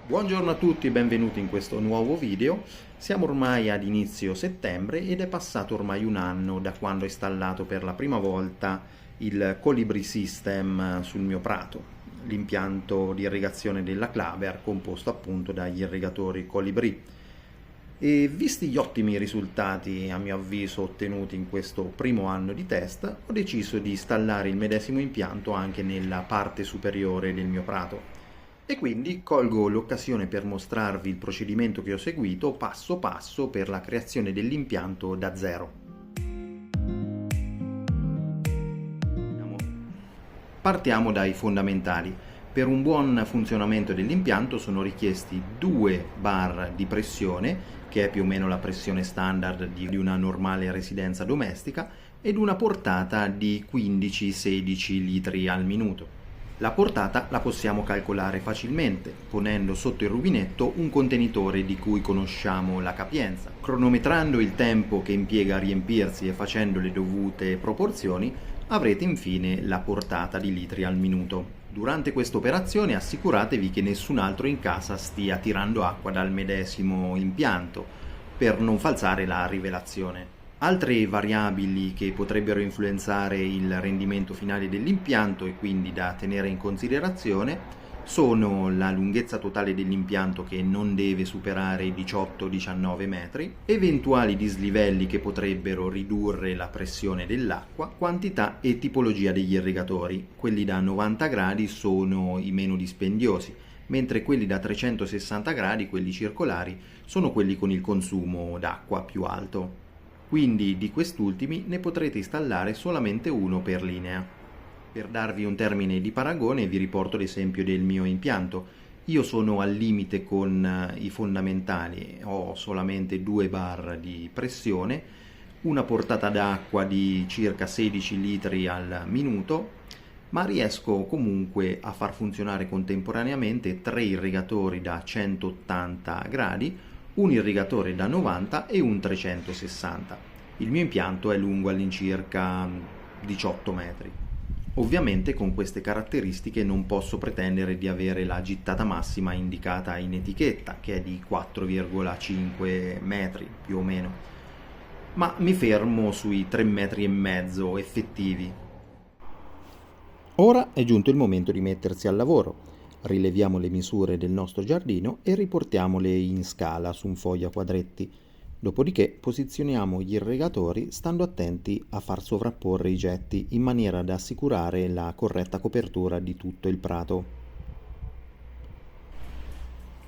Buongiorno a tutti, benvenuti in questo nuovo video. Siamo ormai ad inizio settembre ed è passato ormai un anno da quando ho installato per la prima volta il Colibri System sul mio prato, l'impianto di irrigazione della Claver composto appunto dagli irrigatori Colibri. E visti gli ottimi risultati, a mio avviso, ottenuti in questo primo anno di test, ho deciso di installare il medesimo impianto anche nella parte superiore del mio prato. E quindi colgo l'occasione per mostrarvi il procedimento che ho seguito passo passo per la creazione dell'impianto da zero. Partiamo dai fondamentali. Per un buon funzionamento dell'impianto sono richiesti 2 bar di pressione, che è più o meno la pressione standard di una normale residenza domestica, ed una portata di 15-16 litri al minuto. La portata la possiamo calcolare facilmente, ponendo sotto il rubinetto un contenitore di cui conosciamo la capienza. Cronometrando il tempo che impiega a riempirsi e facendo le dovute proporzioni, avrete infine la portata di litri al minuto. Durante questa operazione assicuratevi che nessun altro in casa stia tirando acqua dal medesimo impianto, per non falsare la rivelazione. Altre variabili che potrebbero influenzare il rendimento finale dell'impianto e quindi da tenere in considerazione sono la lunghezza totale dell'impianto, che non deve superare i 18-19 metri, eventuali dislivelli che potrebbero ridurre la pressione dell'acqua, quantità e tipologia degli irrigatori. Quelli da 90 gradi sono i meno dispendiosi, mentre quelli da 360 gradi, quelli circolari, sono quelli con il consumo d'acqua più alto. Quindi di quest'ultimi ne potrete installare solamente uno per linea. Per darvi un termine di paragone vi riporto l'esempio del mio impianto. Io sono al limite con i fondamentali, ho solamente 2 bar di pressione, una portata d'acqua di circa 16 litri al minuto, ma riesco comunque a far funzionare contemporaneamente 3 irrigatori da 180 gradi, un irrigatore da 90 e un 360. Il mio impianto è lungo all'incirca 18 metri. Ovviamente con queste caratteristiche non posso pretendere di avere la gittata massima indicata in etichetta, che è di 4,5 metri più o meno, ma mi fermo sui 3 metri e mezzo effettivi. Ora è giunto il momento di mettersi al lavoro. Rileviamo le misure del nostro giardino e riportiamole in scala su un foglio a quadretti. Dopodiché posizioniamo gli irrigatori stando attenti a far sovrapporre i getti in maniera da assicurare la corretta copertura di tutto il prato.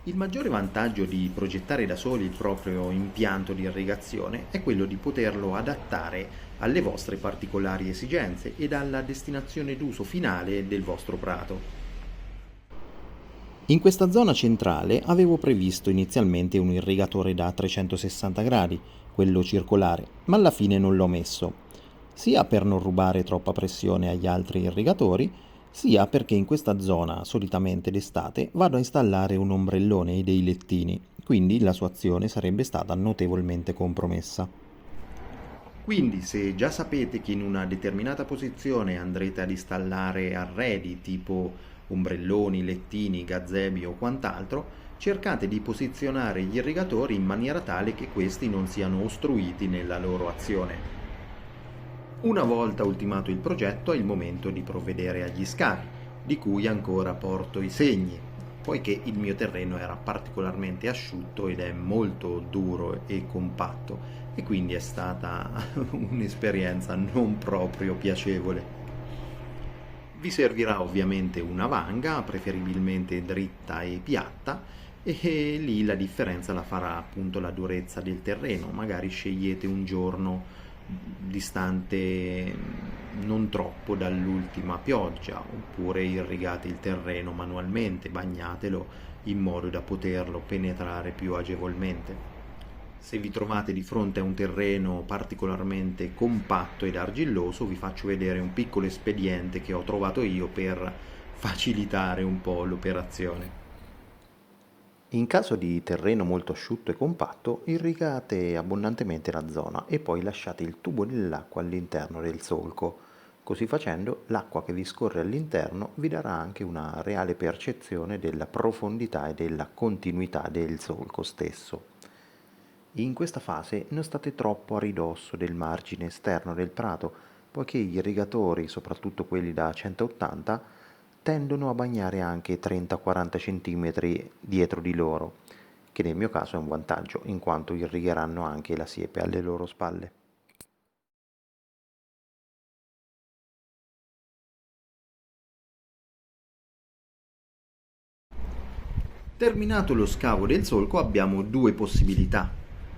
Il maggiore vantaggio di progettare da soli il proprio impianto di irrigazione è quello di poterlo adattare alle vostre particolari esigenze ed alla destinazione d'uso finale del vostro prato. In questa zona centrale avevo previsto inizialmente un irrigatore da 360 gradi, quello circolare, ma alla fine non l'ho messo, sia per non rubare troppa pressione agli altri irrigatori, sia perché in questa zona, solitamente d'estate, vado a installare un ombrellone e dei lettini, quindi la sua azione sarebbe stata notevolmente compromessa. Quindi, se già sapete che in una determinata posizione andrete ad installare arredi tipo ombrelloni, lettini, gazebi o quant'altro, cercate di posizionare gli irrigatori in maniera tale che questi non siano ostruiti nella loro azione. Una volta ultimato il progetto è il momento di provvedere agli scavi, di cui ancora porto i segni, poiché il mio terreno era particolarmente asciutto ed è molto duro e compatto, e quindi è stata un'esperienza non proprio piacevole. Vi servirà ovviamente una vanga, preferibilmente dritta e piatta, e lì la differenza la farà appunto la durezza del terreno. Magari scegliete un giorno distante non troppo dall'ultima pioggia, oppure irrigate il terreno manualmente, bagnatelo in modo da poterlo penetrare più agevolmente. Se vi trovate di fronte a un terreno particolarmente compatto ed argilloso, vi faccio vedere un piccolo espediente che ho trovato io per facilitare un po' l'operazione. In caso di terreno molto asciutto e compatto, irrigate abbondantemente la zona e poi lasciate il tubo dell'acqua all'interno del solco. Così facendo, l'acqua che vi scorre all'interno vi darà anche una reale percezione della profondità e della continuità del solco stesso. In questa fase non state troppo a ridosso del margine esterno del prato, poiché gli irrigatori, soprattutto quelli da 180, tendono a bagnare anche 30-40 cm dietro di loro, che nel mio caso è un vantaggio, in quanto irrigheranno anche la siepe alle loro spalle. Terminato lo scavo del solco abbiamo due possibilità.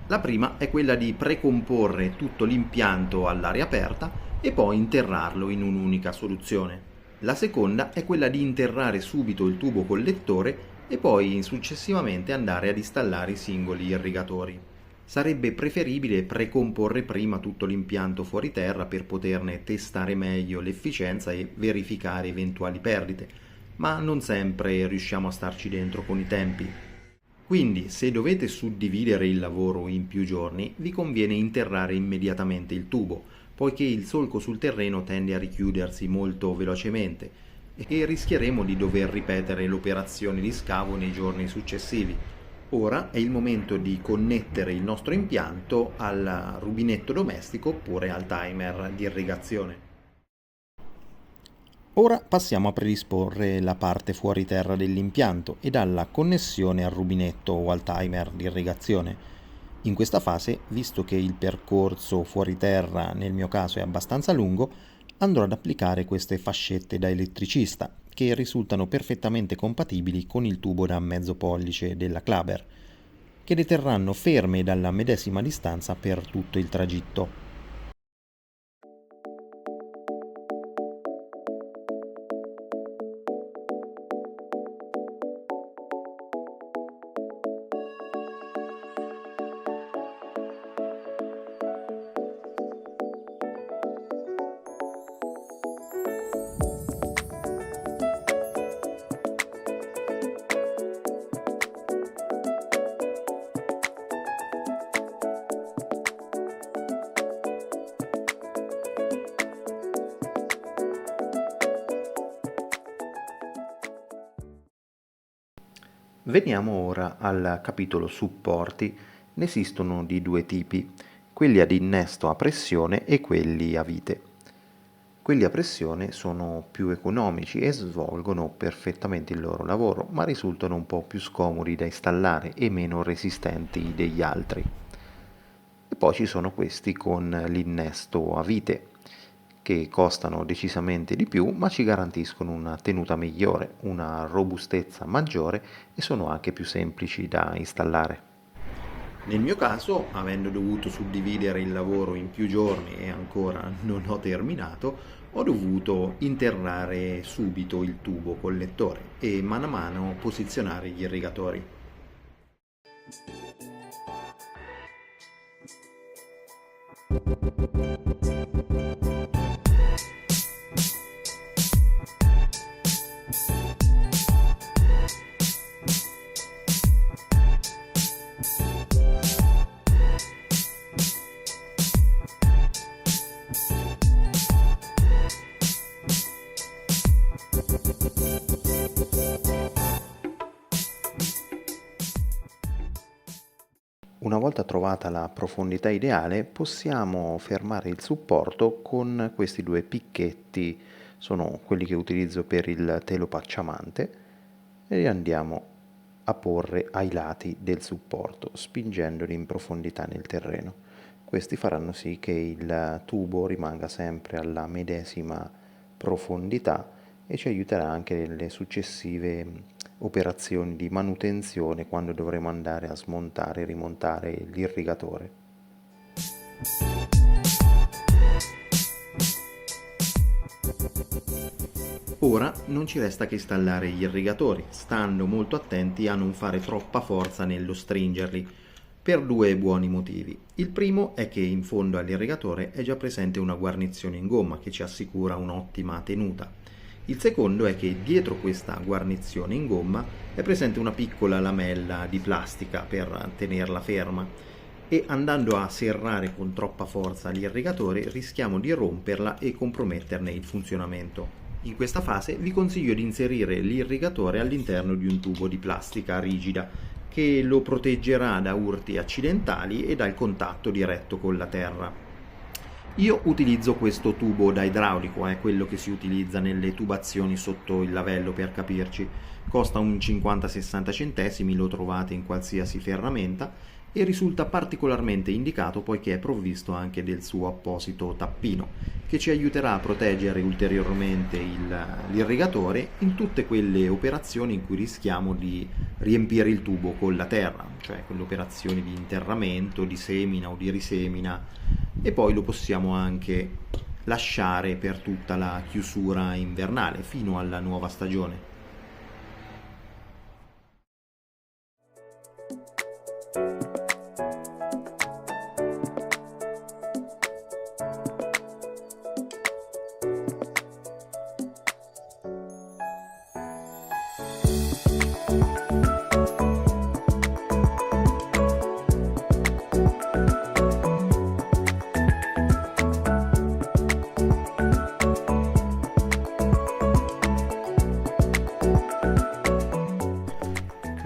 La prima è quella di precomporre tutto l'impianto all'aria aperta e poi interrarlo in un'unica soluzione. La seconda è quella di interrare subito il tubo collettore e poi successivamente andare ad installare i singoli irrigatori. Sarebbe preferibile precomporre prima tutto l'impianto fuori terra per poterne testare meglio l'efficienza e verificare eventuali perdite, ma non sempre riusciamo a starci dentro con i tempi. Quindi, se dovete suddividere il lavoro in più giorni, vi conviene interrare immediatamente il tubo, poiché il solco sul terreno tende a richiudersi molto velocemente e rischieremo di dover ripetere l'operazione di scavo nei giorni successivi. Ora è il momento di connettere il nostro impianto al rubinetto domestico oppure al timer di irrigazione. Ora passiamo a predisporre la parte fuori terra dell'impianto e alla connessione al rubinetto o al timer di irrigazione. In questa fase, visto che il percorso fuori terra nel mio caso è abbastanza lungo, andrò ad applicare queste fascette da elettricista che risultano perfettamente compatibili con il tubo da mezzo pollice della Klaber, che le terranno ferme dalla medesima distanza per tutto il tragitto. Veniamo ora al capitolo supporti. Ne esistono di due tipi, quelli ad innesto a pressione e quelli a vite. Quelli a pressione sono più economici e svolgono perfettamente il loro lavoro, ma risultano un po' più scomodi da installare e meno resistenti degli altri. E poi ci sono questi con l'innesto a vite, che costano decisamente di più, ma ci garantiscono una tenuta migliore, una robustezza maggiore e sono anche più semplici da installare. Nel mio caso, avendo dovuto suddividere il lavoro in più giorni e ancora non ho terminato, ho dovuto interrare subito il tubo collettore e mano a mano posizionare gli irrigatori. Una volta trovata la profondità ideale, possiamo fermare il supporto con questi due picchetti, sono quelli che utilizzo per il telo pacciamante, e li andiamo a porre ai lati del supporto, spingendoli in profondità nel terreno. Questi faranno sì che il tubo rimanga sempre alla medesima profondità e ci aiuterà anche nelle successive operazioni di manutenzione quando dovremo andare a smontare e rimontare l'irrigatore. Ora non ci resta che installare gli irrigatori, stando molto attenti a non fare troppa forza nello stringerli, per due buoni motivi. Il primo è che in fondo all'irrigatore è già presente una guarnizione in gomma che ci assicura un'ottima tenuta. Il secondo è che dietro questa guarnizione in gomma è presente una piccola lamella di plastica per tenerla ferma e andando a serrare con troppa forza l'irrigatore rischiamo di romperla e comprometterne il funzionamento. In questa fase vi consiglio di inserire l'irrigatore all'interno di un tubo di plastica rigida che lo proteggerà da urti accidentali e dal contatto diretto con la terra. Io utilizzo questo tubo da idraulico, è quello che si utilizza nelle tubazioni sotto il lavello, per capirci. Costa un 50-60 centesimi, lo trovate in qualsiasi ferramenta e risulta particolarmente indicato poiché è provvisto anche del suo apposito tappino che ci aiuterà a proteggere ulteriormente l'irrigatore in tutte quelle operazioni in cui rischiamo di riempire il tubo con la terra, cioè quelle operazioni di interramento, di semina o di risemina, e poi lo possiamo anche lasciare per tutta la chiusura invernale fino alla nuova stagione.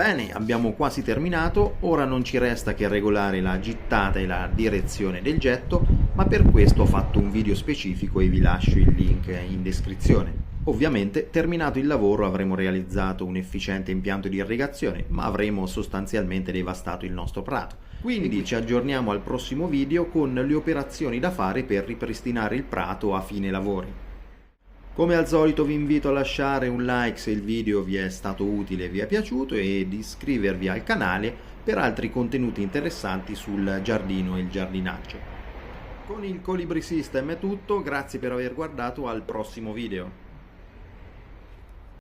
Bene, abbiamo quasi terminato, ora non ci resta che regolare la gittata e la direzione del getto, ma per questo ho fatto un video specifico e vi lascio il link in descrizione. Ovviamente, terminato il lavoro, avremo realizzato un efficiente impianto di irrigazione, ma avremo sostanzialmente devastato il nostro prato. Quindi ci aggiorniamo al prossimo video con le operazioni da fare per ripristinare il prato a fine lavori. Come al solito vi invito a lasciare un like se il video vi è stato utile e vi è piaciuto e di iscrivervi al canale per altri contenuti interessanti sul giardino e il giardinaggio. Con il Colibri System è tutto, grazie per aver guardato, al prossimo video.